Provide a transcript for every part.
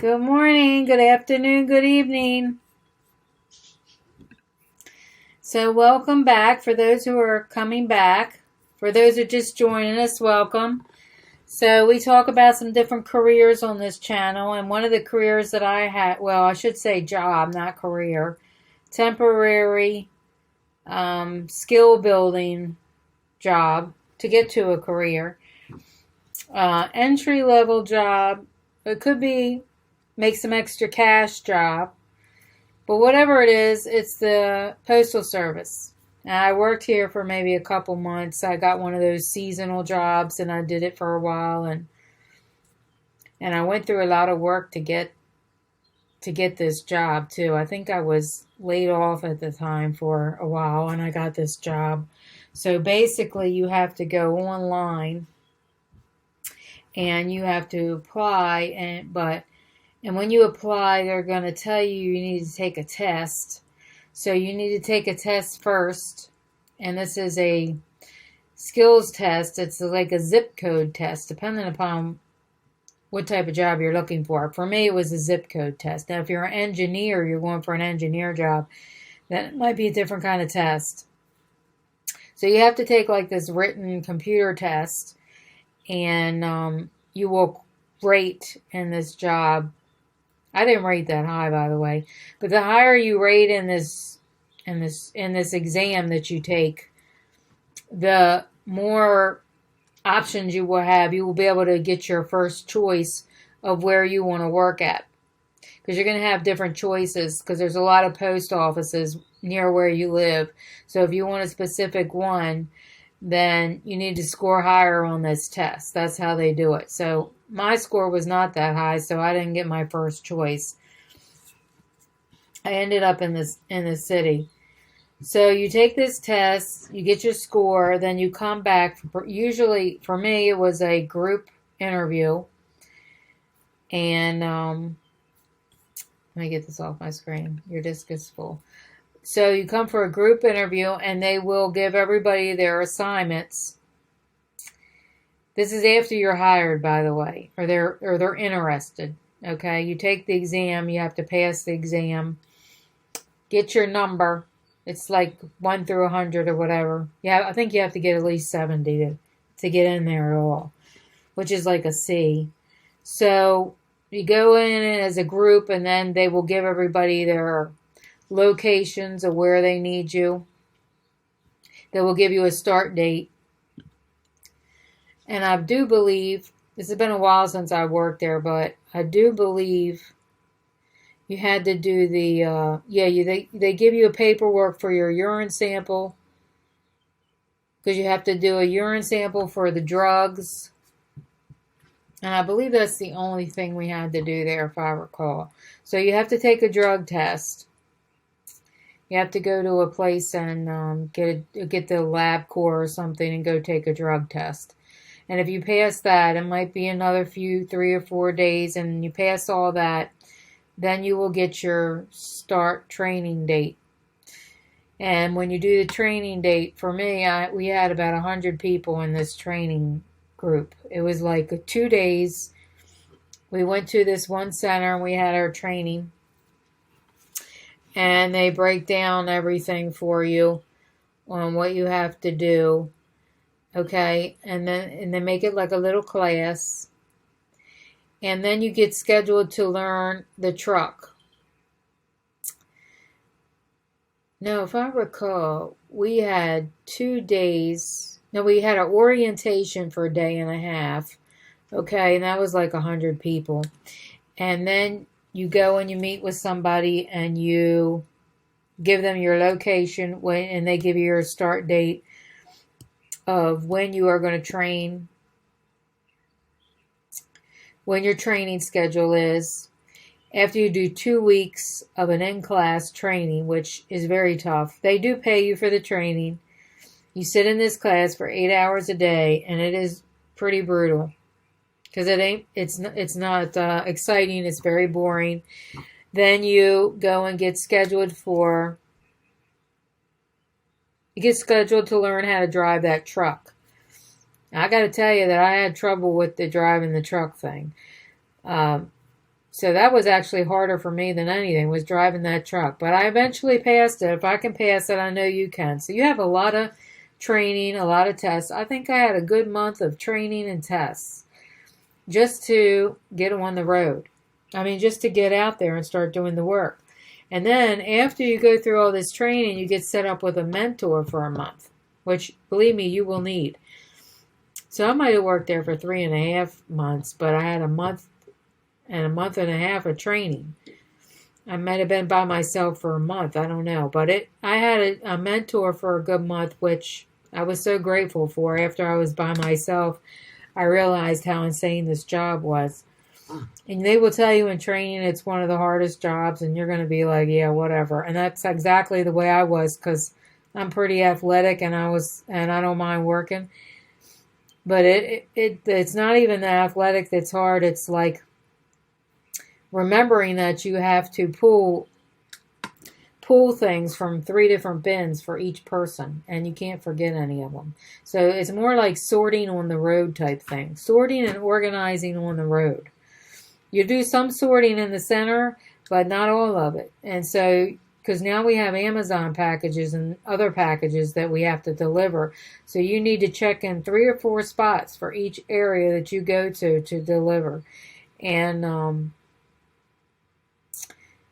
Good morning, good afternoon, good evening. So welcome back for those who are coming back. For those who are just joining us, welcome. So we talk about some different careers on this channel, and one of the careers that I had, well, I should say job, not career, temporary skill building job to get to a career. Entry level job, it could be make some extra cash job. But whatever it is, it's the Postal Service. And I worked here for maybe a couple months. I got one of those seasonal jobs, and I did it for a while, and I went through a lot of work to get this job too. I think I was laid off at the time for a while, and I got this job. So basically, you have to go online, and you have to apply, and when you apply, they're going to tell you need to take a test. So you need to take a test first. And this is a skills test. It's like a zip code test, depending upon what type of job you're looking for. For me, it was a zip code test. Now, if you're an engineer, you're going for an engineer job, then it might be a different kind of test. So you have to take like this written computer test, and you will rate in this job. I didn't rate that high, by the way, but the higher you rate in this exam that you take, the more options you will have. You will be able to get your first choice of where you want to work at, because you're going to have different choices, because there's a lot of post offices near where you live. So if you want a specific one, then you need to score higher on this test. That's how they do it. So my score was not that high, so I didn't get my first choice. I ended up in the city. So you take this test, you get your score, then you come back. Usually, for me, it was a group interview. And let me get this off my screen. Your disk is full. So you come for a group interview, and they will give everybody their assignments. This is after you're hired, by the way, or they're interested. Okay, you take the exam. You have to pass the exam. Get your number. It's like 1 through 100 or whatever. Yeah, I think you have to get at least 70 to get in there at all, which is like a C. So you go in as a group, and then they will give everybody their locations of where they need you. They will give you a start date. And I do believe, this has been a while since I worked there, but I do believe you had to do the, they give you a paperwork for your urine sample, because you have to do a urine sample for the drugs. And I believe that's the only thing we had to do there, if I recall. So you have to take a drug test. You have to go to a place and get the LabCorp or something and go take a drug test. And if you pass that, it might be another 3 or 4 days, and you pass all that, then you will get your start training date. And when you do the training date, for me, we had about 100 people in this training group. It was like 2 days. We went to this one center, and we had our training. And they break down everything for you on what you have to do. Okay, and they make it like a little class. And then you get scheduled to learn the truck. Now, if I recall, we had 2 days. No, we had an orientation for a day and a half. Okay, and that was like 100 people. And then you go and you meet with somebody, and you give them your location, and they give you your start date of when you are going to train, when your training schedule is. After you do 2 weeks of an in-class training, which is very tough, they do pay you for the training. You sit in this class for 8 hours a day, and it is pretty brutal, because it's not exciting. It's very boring. Then you go and get scheduled to learn how to drive that truck. Now, I got to tell you that I had trouble with the driving the truck thing. So that was actually harder for me than anything, was driving that truck. But I eventually passed it. If I can pass it, I know you can. So you have a lot of training, a lot of tests. I think I had a good month of training and tests just to get on the road. I mean, just to get out there and start doing the work. And then after you go through all this training, you get set up with a mentor for a month, which, believe me, you will need. So I might have worked there for 3.5 months, but I had a month and a half of training. I might have been by myself for a month. I don't know. But I had a mentor for a good month, which I was so grateful for. After I was by myself, I realized how insane this job was. And they will tell you in training it's one of the hardest jobs, and you're going to be like, yeah, whatever. And that's exactly the way I was, because I'm pretty athletic and I don't mind working. But it's not even the athletic that's hard. It's like remembering that you have to pull things from 3 different bins for each person, and you can't forget any of them. So it's more like sorting on the road type thing. Sorting and organizing on the road. You do some sorting in the center, but not all of it. And so, because now we have Amazon packages and other packages that we have to deliver. So you need to check in 3 or 4 spots for each area that you go to deliver. And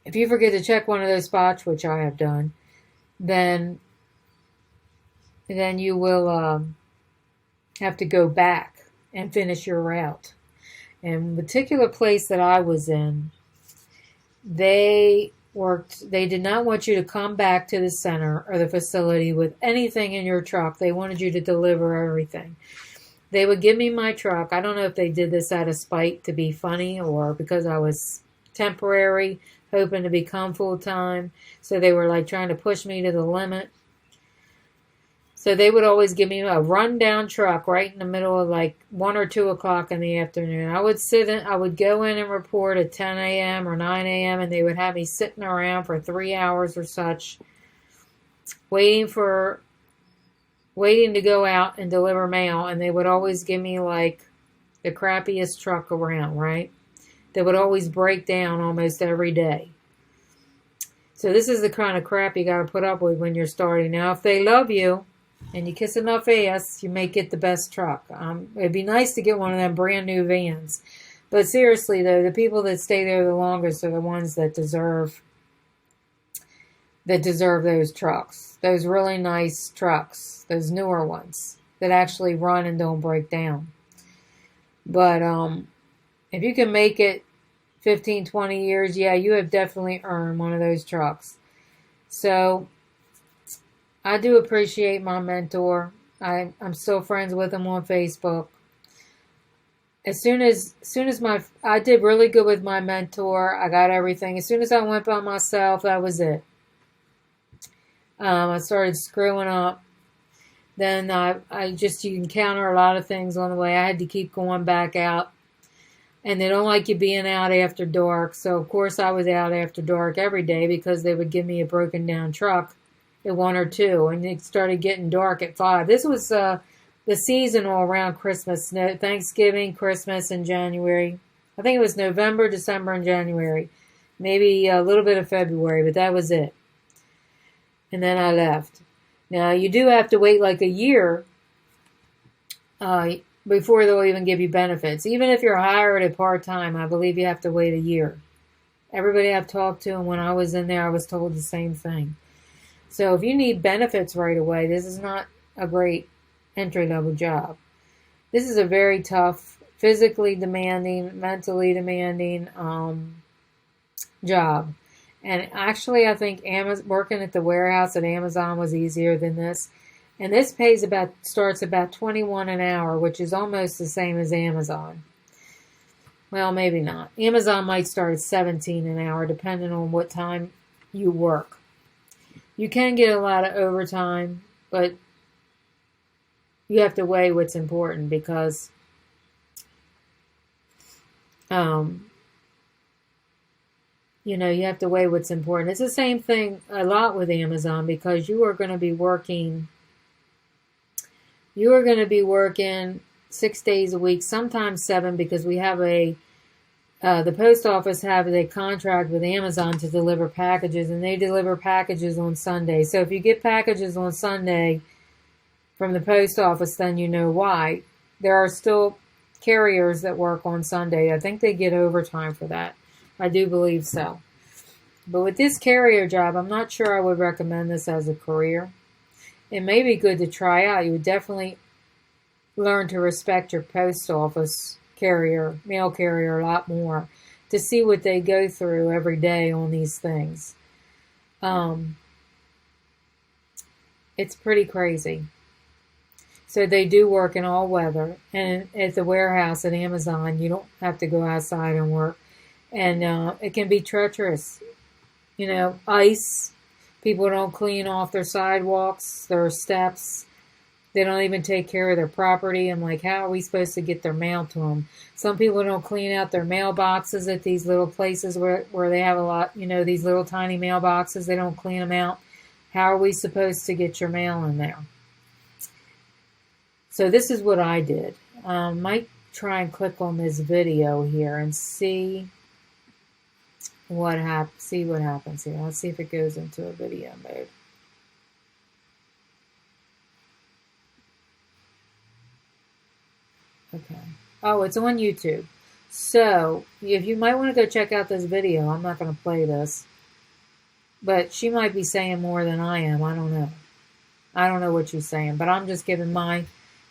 if you forget to check one of those spots, which I have done, then you will have to go back and finish your route. And the particular place that I was in, they did not want you to come back to the center or the facility with anything in your truck. They wanted you to deliver everything. They would give me my truck. I don't know if they did this out of spite to be funny or because I was temporary, hoping to become full-time. So they were like trying to push me to the limit. So they would always give me a rundown truck right in the middle of like 1 or 2 o'clock in the afternoon. I would go in and report at 10 a.m. or 9 a.m. and they would have me sitting around for 3 hours or such, waiting to go out and deliver mail. And they would always give me like the crappiest truck around, right? That would always break down almost every day. So this is the kind of crap you got to put up with when you're starting. Now, if they love you, and you kiss enough ass, you may get the best truck. It'd be nice to get one of them brand new vans. But seriously, though, the people that stay there the longest are the ones that deserve those trucks. Those really nice trucks. Those newer ones that actually run and don't break down. But if you can make it 15, 20 years, yeah, you have definitely earned one of those trucks. So I do appreciate my mentor. I'm still friends with him on Facebook. As soon as I did really good with my mentor, I got everything. As soon as I went by myself, that was it. I started screwing up. Then you encounter a lot of things on the way. I had to keep going back out. And they don't like you being out after dark. So, of course, I was out after dark every day because they would give me a broken down truck at 1 or 2, and it started getting dark at 5. This was the season all around Christmas, Thanksgiving, Christmas, and January. I think it was November, December, and January. Maybe a little bit of February, but that was it. And then I left. Now, you do have to wait like a year before they'll even give you benefits. Even if you're hired at part-time, I believe you have to wait a year. Everybody I've talked to, and when I was in there, I was told the same thing. So if you need benefits right away, this is not a great entry-level job. This is a very tough, physically demanding, mentally demanding job. And actually, I think working at the warehouse at Amazon was easier than this. And this starts about $21 an hour, which is almost the same as Amazon. Well, maybe not. Amazon might start at $17 an hour, depending on what time you work. You can get a lot of overtime, but you have to weigh what's important because you have to weigh what's important. It's the same thing a lot with Amazon because you are going to be working 6 days a week, sometimes 7 because we have a the post office have a contract with Amazon to deliver packages, and they deliver packages on Sunday. So if you get packages on Sunday from the post office, then you know why. There are still carriers that work on Sunday. I think they get overtime for that. I do believe so. But with this carrier job, I'm not sure I would recommend this as a career. It may be good to try out. You would definitely learn to respect your post office carrier, mail carrier, a lot more to see what they go through every day on these things. It's pretty crazy. So they do work in all weather. And at the warehouse at Amazon, you don't have to go outside and work. And it can be treacherous. You know, ice. People don't clean off their sidewalks, their steps. They don't even take care of their property. I'm like, how are we supposed to get their mail to them? Some people don't clean out their mailboxes at these little places where they have a lot, you know, these little tiny mailboxes. They don't clean them out. How are we supposed to get your mail in there? So this is what I did. Might try and click on this video here and see what happens here. Let's see if it goes into a video mode. Okay. Oh, it's on YouTube. So, if you might want to go check out this video, I'm not going to play this. But she might be saying more than I am. I don't know. I don't know what she's saying. But I'm just giving my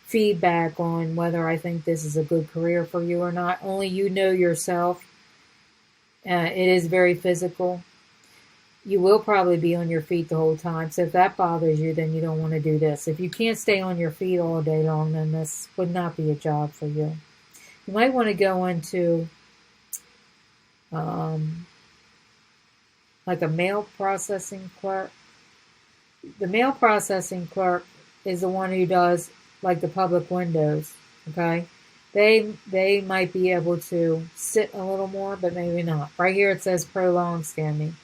feedback on whether I think this is a good career for you or not. Only you know yourself. It is very physical. You will probably be on your feet the whole time. So if that bothers you, then you don't want to do this. If you can't stay on your feet all day long, then this would not be a job for you. You might want to go into like a mail processing clerk. The mail processing clerk is the one who does like the public windows, okay? They might be able to sit a little more, but maybe not. Right here it says prolonged standing.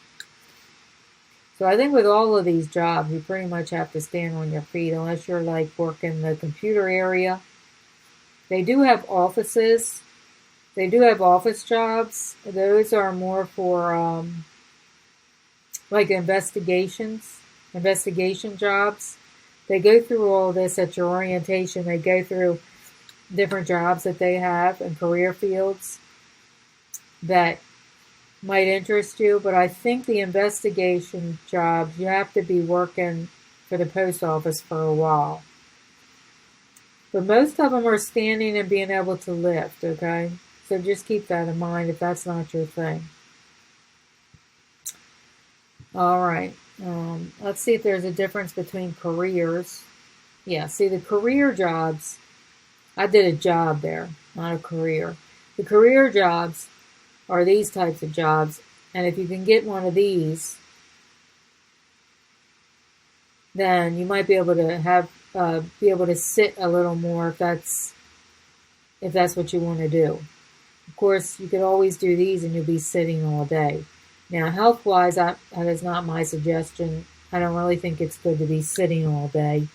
So I think with all of these jobs, you pretty much have to stand on your feet unless you're like working the computer area. They do have offices. They do have office jobs. Those are more for like investigation jobs. They go through all this at your orientation. They go through different jobs that they have and career fields that might interest you, but I think the investigation jobs, you have to be working for the post office for a while. But most of them are standing and being able to lift, okay? So just keep that in mind if that's not your thing. All right. Let's see if there's a difference between careers. Yeah, see the career jobs, I did a job there, not a career. The career jobs are these types of jobs, and if you can get one of these, then you might be able to have be able to sit a little more if that's what you want to do. Of course, you could always do these and you'll be sitting all day. Now, health-wise, that is not my suggestion. I don't really think it's good to be sitting all day.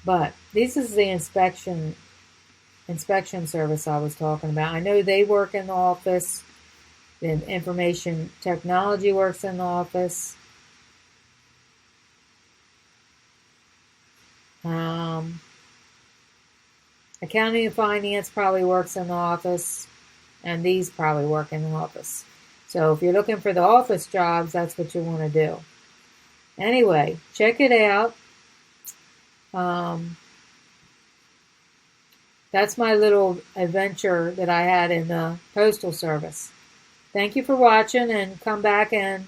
But this is the inspection service I was talking about. I know they work in the office. The information technology works in the office. Accounting and finance probably works in the office. And these probably work in the office. So if you're looking for the office jobs, that's what you want to do. Anyway, check it out. That's my little adventure that I had in the Postal Service. Thank you for watching, and come back and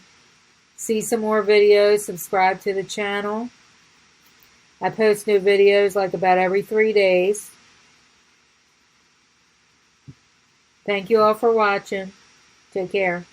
see some more videos. Subscribe to the channel. I post new videos like about every 3 days. Thank you all for watching. Take care.